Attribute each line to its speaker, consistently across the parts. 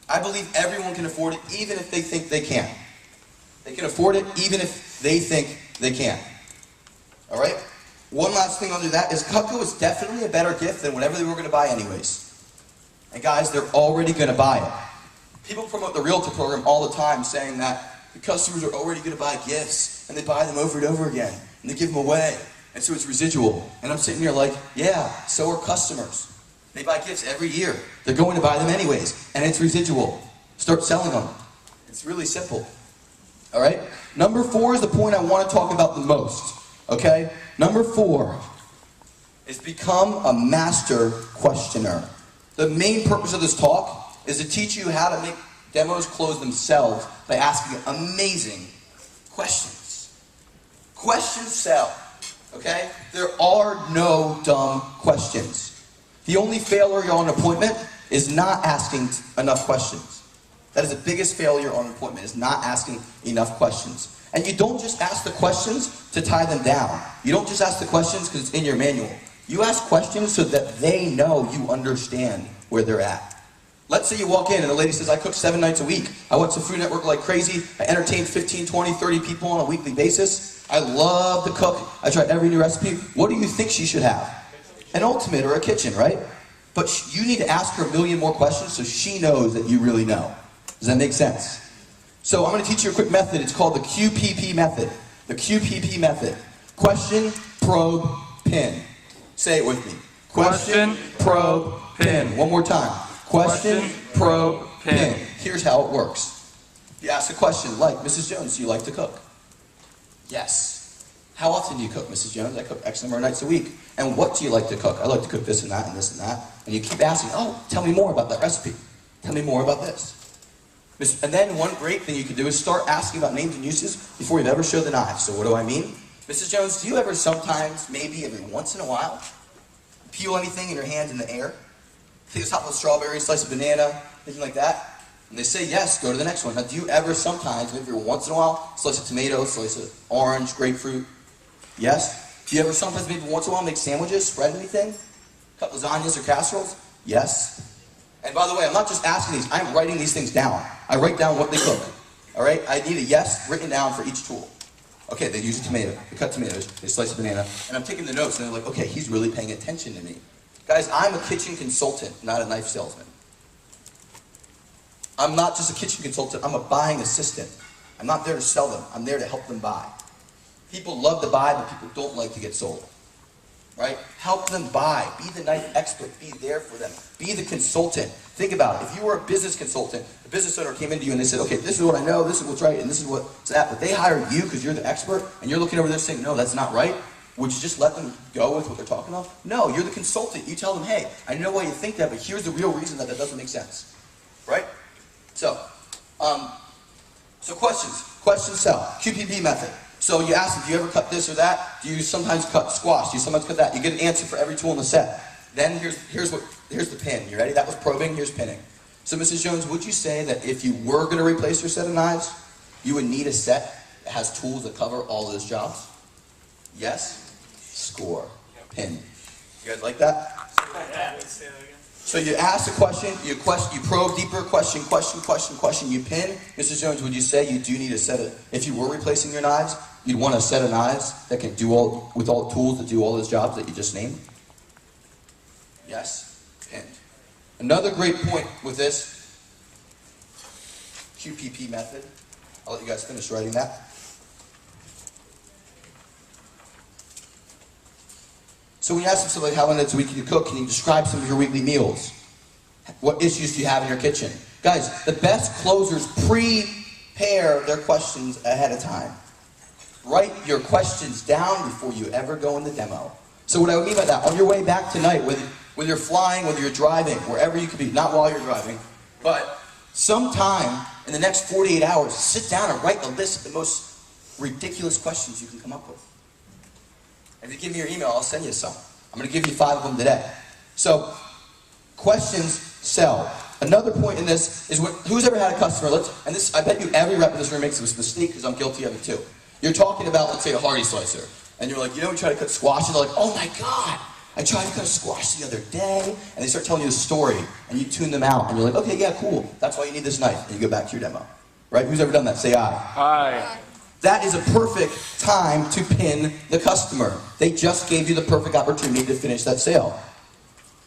Speaker 1: I believe everyone can afford it, even if they think they can't. They can afford it, even if they think they can't. All right? One last thing under that is Cutco is definitely a better gift than whatever they were going to buy anyways. And guys, they're already going to buy it. People promote the Realtor program all the time, saying that the customers are already going to buy gifts, and they buy them over and over again, and they give them away, and so it's residual. And I'm sitting here like, yeah, so are customers. They buy gifts every year. They're going to buy them anyways, and it's residual. Start selling them. It's really simple. All right? Number 4 is the point I want to talk about the most. Okay? Number 4 is become a master questioner. The main purpose of this talk is to teach you how to make demos close themselves by asking amazing questions. Questions sell. Okay? There are no dumb questions. The only failure on an appointment is not asking enough questions. That is the biggest failure on an appointment, is not asking enough questions. And you don't just ask the questions to tie them down. You don't just ask the questions because it's in your manual. You ask questions so that they know you understand where they're at. Let's say you walk in and the lady says, I cook 7 nights a week. I went to Food Network like crazy. I entertain 15, 20, 30 people on a weekly basis. I love to cook. I try every new recipe. What do you think she should have? An Ultimate or a kitchen, right? But you need to ask her a million more questions so she knows that you really know. Does that make sense? So I'm going to teach you a quick method. It's called the QPP method. The QPP method. Question, probe, pin. Say it with me. Question, probe, pin. One more time. Question, probe, pin. Here's how it works. You ask a question like, Mrs. Jones, do you like to cook? Yes. How often do you cook, Mrs. Jones? I cook X number of nights a week. And what do you like to cook? I like to cook this and that and this and that. And you keep asking, oh, tell me more about that recipe. Tell me more about this. And then one great thing you can do is start asking about names and uses before you've ever showed the knife. So what do I mean? Mrs. Jones, do you ever sometimes, maybe every once in a while, peel anything in your hand in the air? Take a top of a strawberry, slice of banana, anything like that? And they say yes, go to the next one. Now do you ever sometimes, maybe every once in a while, slice a tomato, slice of orange, grapefruit? Yes? Do you ever sometimes, maybe once in a while, make sandwiches, spread anything? Cut lasagnas or casseroles? Yes? And by the way, I'm not just asking these, I'm writing these things down. I write down what they cook. All right? I need a yes written down for each tool. Okay, they use a tomato. They cut tomatoes. They slice a banana. And I'm taking the notes, and they're like, okay, he's really paying attention to me. Guys, I'm a kitchen consultant, not a knife salesman. I'm not just a kitchen consultant. I'm a buying assistant. I'm not there to sell them. I'm there to help them buy. People love to buy, but people don't like to get sold. Right? Help them buy. Be the knife expert. Be there for them. Be the consultant. Think about it. If you were a business consultant, the business owner came into you and they said, okay, this is what I know, this is what's right, and this is what's that. But they hired you because you're the expert, and you're looking over there saying, no, that's not right. Would you just let them go with what they're talking about? No, you're the consultant. You tell them, hey, I know why you think that, but here's the real reason that doesn't make sense. Right? So questions. Questions sell. QPP method. So you ask them, do you ever cut this or that? Do you sometimes cut squash? Do you sometimes cut that? You get an answer for every tool in the set. Then here's the pin. You ready? That was probing. Here's pinning. So Mrs. Jones, would you say that if you were going to replace your set of knives, you would need a set that has tools that cover all those jobs? Yes? Score. Pin. You guys like that? So you ask a question, you probe deeper, question, you pin. Mrs. Jones, would you say you do need a set of, if you were replacing your knives, you'd want a set of knives that can do all, with all the tools to do all those jobs that you just named? Yes? Pinned. Another great point with this QPP method, I'll let you guys finish writing that. So when you ask them something like, how many nights a week can you cook, can you describe some of your weekly meals? What issues do you have in your kitchen? Guys, the best closers prepare their questions ahead of time. Write your questions down before you ever go in the demo. So what I would mean by that, on your way back tonight, whether you're flying, whether you're driving, wherever you could be, not while you're driving, but sometime in the next 48 hours, sit down and write a list of the most ridiculous questions you can come up with. If you give me your email, I'll send you some. I'm going to give you 5 of them today. So, questions sell. Another point in this is who's ever had a customer, I bet you every rep in this room makes this mistake because I'm guilty of it too. You're talking about, let's say, a Hardy slicer, and you're like, you know, we try to cut squash, and they're like, oh my God, I tried to cut a squash the other day, and they start telling you a story, and you tune them out, and you're like, okay, yeah, cool. That's why you need this knife, and you go back to your demo. Right? Who's ever done that? Say aye.
Speaker 2: Aye.
Speaker 1: That is a perfect time to pin the customer. They just gave you the perfect opportunity to finish that sale.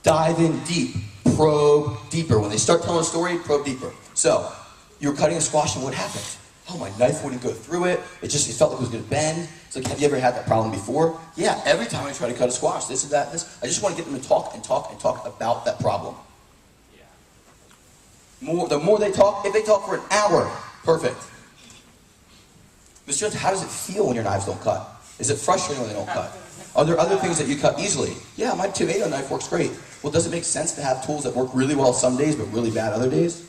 Speaker 1: Dive in deep. Probe deeper. When they start telling a story, probe deeper. So, you were cutting a squash, and what happened? Oh, my knife wouldn't go through it. It felt like it was going to bend. It's like, have you ever had that problem before? Yeah, every time I try to cut a squash, this and that, this. I just want to get them to talk and talk and talk about that problem. The more they talk, if they talk for an hour, perfect. Mr. Jones, how does it feel when your knives don't cut? Is it frustrating when they don't cut? Are there other things that you cut easily? Yeah, my tomato knife works great. Well, does it make sense to have tools that work really well some days, but really bad other days?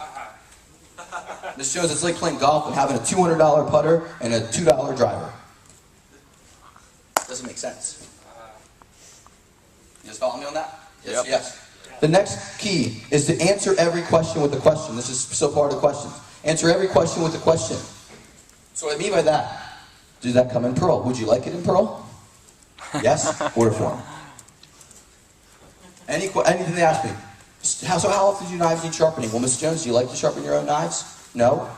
Speaker 1: This shows it's like playing golf and having a $200 putter and a $2 driver. Doesn't make sense. You guys follow me on that? Yes,
Speaker 2: yep.
Speaker 1: Yes. The next key is to answer every question with a question. This is so far the questions. Answer every question with a question. So what I mean by that, does that come in pearl? Would you like it in pearl? Yes? Order form. Anything they ask me. So how often do you knives need sharpening? Well, Mr. Jones, do you like to sharpen your own knives? No.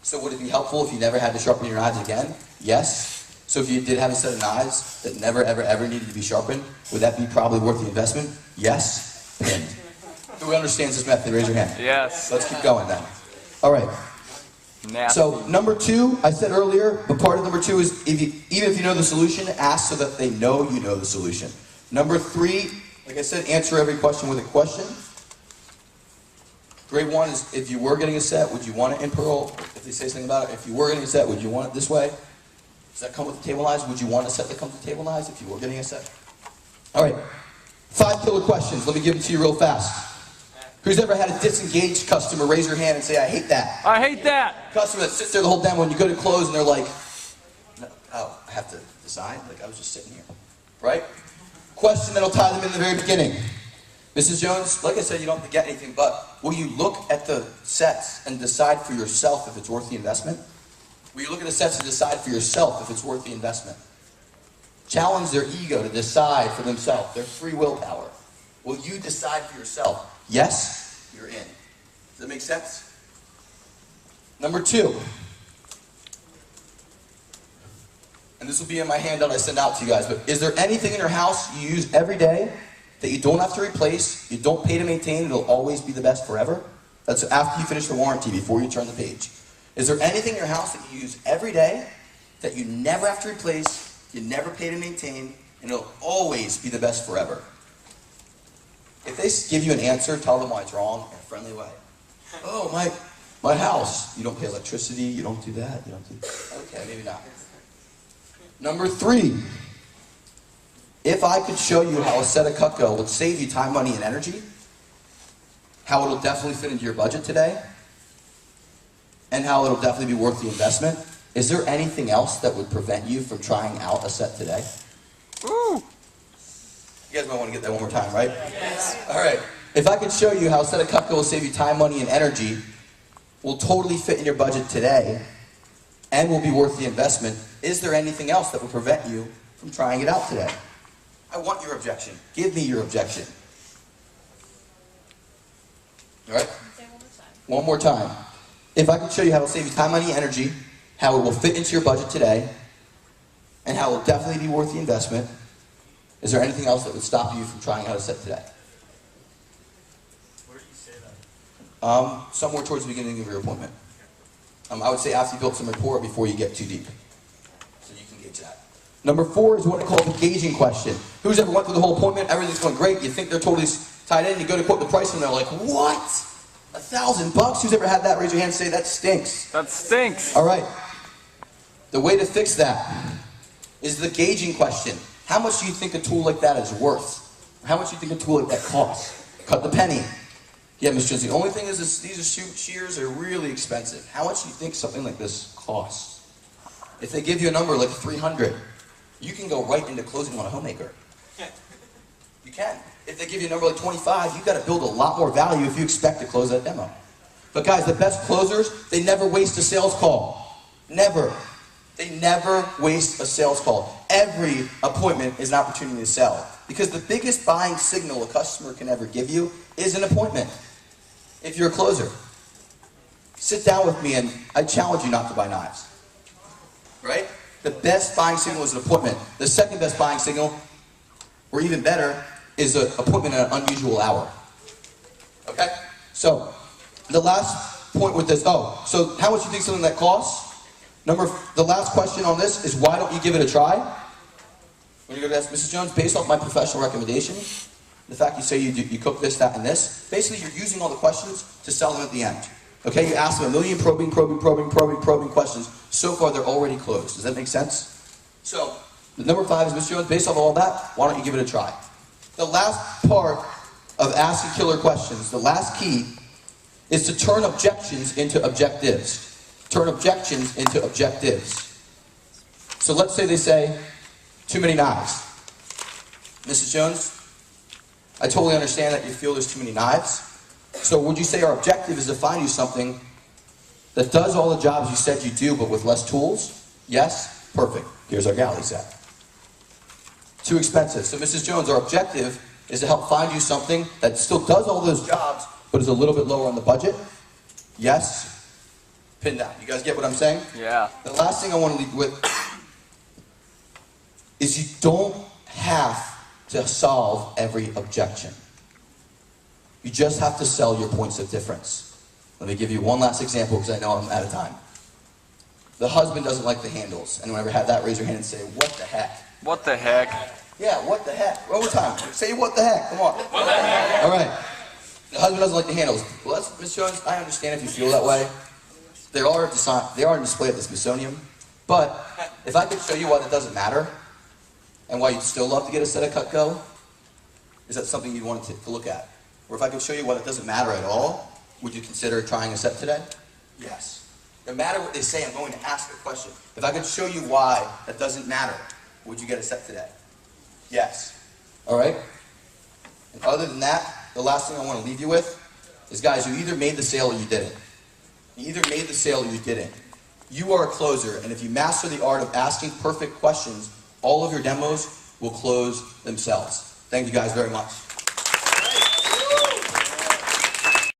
Speaker 1: So would it be helpful if you never had to sharpen your knives again? Yes. So if you did have a set of knives that never, ever, ever needed to be sharpened, would that be probably worth the investment? Yes. Pinned. Who understands this method? Raise your hand.
Speaker 2: Yes.
Speaker 1: Let's keep going then. All right.
Speaker 2: Nasty.
Speaker 1: So number 2, I said earlier, but part of number 2 is even if you know the solution, ask so that they know you know the solution. Number 3, like I said, answer every question with a question. Grade 1 is if you were getting a set, would you want it in pearl? If they say something about it, if you were getting a set, would you want it this way? Does that come with the table knives? Would you want a set that comes with table knives if you were getting a set? All right, 5 killer questions. Let me give them to you real fast. Who's ever had a disengaged customer? Raise your hand and say, I hate that.
Speaker 2: I hate that.
Speaker 1: Customer that sits there the whole demo and you go to close and they're like, no, oh, I have to decide? Like, I was just sitting here. Right? Question that'll tie them in the very beginning. Mrs. Jones, like I said, you don't have to get anything, but will you look at the sets and decide for yourself if it's worth the investment? Will you look at the sets and decide for yourself if it's worth the investment? Challenge their ego to decide for themselves, their free willpower. Will you decide for yourself? Yes, you're in. Does that make sense? Number 2. And this will be in my handout I send out to you guys, but is there anything in your house you use every day that you don't have to replace, you don't pay to maintain, it'll always be the best forever? That's after you finish the warranty, before you turn the page. Is there anything in your house that you use every day that you never have to replace, you never pay to maintain, and it'll always be the best forever? If they give you an answer, tell them why it's wrong in a friendly way. Oh, my house. You don't pay electricity, you don't do that, you don't do that. Okay, maybe not. Number 3. If I could show you how a set of Cutco would save you time, money, and energy, how it'll definitely fit into your budget today, and how it'll definitely be worth the investment, is there anything else that would prevent you from trying out a set today?
Speaker 2: Ooh.
Speaker 1: You guys might want to get that one more time, right? Yes. All right. If I could show you how a set of Cutco will save you time, money, and energy, will totally fit in your budget today, and will be worth the investment, is there anything else that would prevent you from trying it out today? I want your objection. Give me your objection. All right? One more time. If I could show you how it will save you time, money, energy, how it will fit into your budget today, and how it will definitely be worth the investment, is there anything else that would stop you from trying out a set today?
Speaker 3: Where do you say that?
Speaker 1: Somewhere towards the beginning of your appointment. I would say after you built some rapport before you get too deep. So you can gauge that. Number 4 is what I call the gauging question. Who's ever went through the whole appointment, everything's going great, you think they're totally tied in, you go to quote the price and they're like, what? $1,000? Who's ever had that? Raise your hand and say, that stinks.
Speaker 2: That stinks.
Speaker 1: All right. The way to fix that is the gauging question. How much do you think a tool like that is worth? How much do you think a tool like that costs? Cut the penny. Yeah, Mr. Jones, the only thing is these shears are really expensive. How much do you think something like this costs? If they give you a number like 300, you can go right into closing on a homemaker. You can. If they give you a number like 25, you've got to build a lot more value if you expect to close that demo. But guys, the best closers, they never waste a sales call. Never. They never waste a sales call. Every appointment is an opportunity to sell. Because the biggest buying signal a customer can ever give you is an appointment. If you're a closer, sit down with me and I challenge you not to buy knives. Right? The best buying signal is an appointment. The second best buying signal, or even better, is an appointment at an unusual hour. Okay? So, the last point with this, so how much do you think something that costs? The last question on this is why don't you give it a try? When you go to ask Mrs. Jones, based off my professional recommendation, the fact you say you cook this, that, and this, basically you're using all the questions to sell them at the end. Okay, you ask them a million probing questions. So far, they're already closed. Does that make sense? So, number 5 is, Mr. Jones, based off all that, why don't you give it a try? The last part of asking killer questions, the last key, is to turn objections into objectives. Turn objections into objectives. So let's say they say, too many knives. Mrs. Jones, I totally understand that you feel there's too many knives. So would you say our objective is to find you something that does all the jobs you said you do, but with less tools? Yes? Perfect. Here's our galley set. Too expensive. So Mrs. Jones, our objective is to help find you something that still does all those jobs, but is a little bit lower on the budget? Yes? Pin down. You guys get what I'm saying?
Speaker 2: Yeah.
Speaker 1: The last thing I want to leave with is you don't have to solve every objection. You just have to sell your points of difference. Let me give you one last example because I know I'm out of time. The husband doesn't like the handles. Anyone ever had that? Raise your hand and say, what the heck?
Speaker 2: What the heck?
Speaker 1: Yeah, what the heck? One more time. Say what the heck. Come on. What the heck? All right. The husband doesn't like the handles. Well, Ms. Jones, I understand if you feel that way. They are on display at the Smithsonian. But if I could show you why that doesn't matter, and why you'd still love to get a set of Cutco, is that something you wanted to look at? Or if I could show you why it doesn't matter at all, would you consider trying a set today? Yes. No matter what they say, I'm going to ask a question. If I could show you why that doesn't matter, would you get a set today? Yes. All right? And other than that, the last thing I want to leave you with is, guys, you either made the sale or you didn't. You either made the sale or you didn't. You are a closer, and if you master the art of asking perfect questions, all of your demos will close themselves. Thank you guys very much.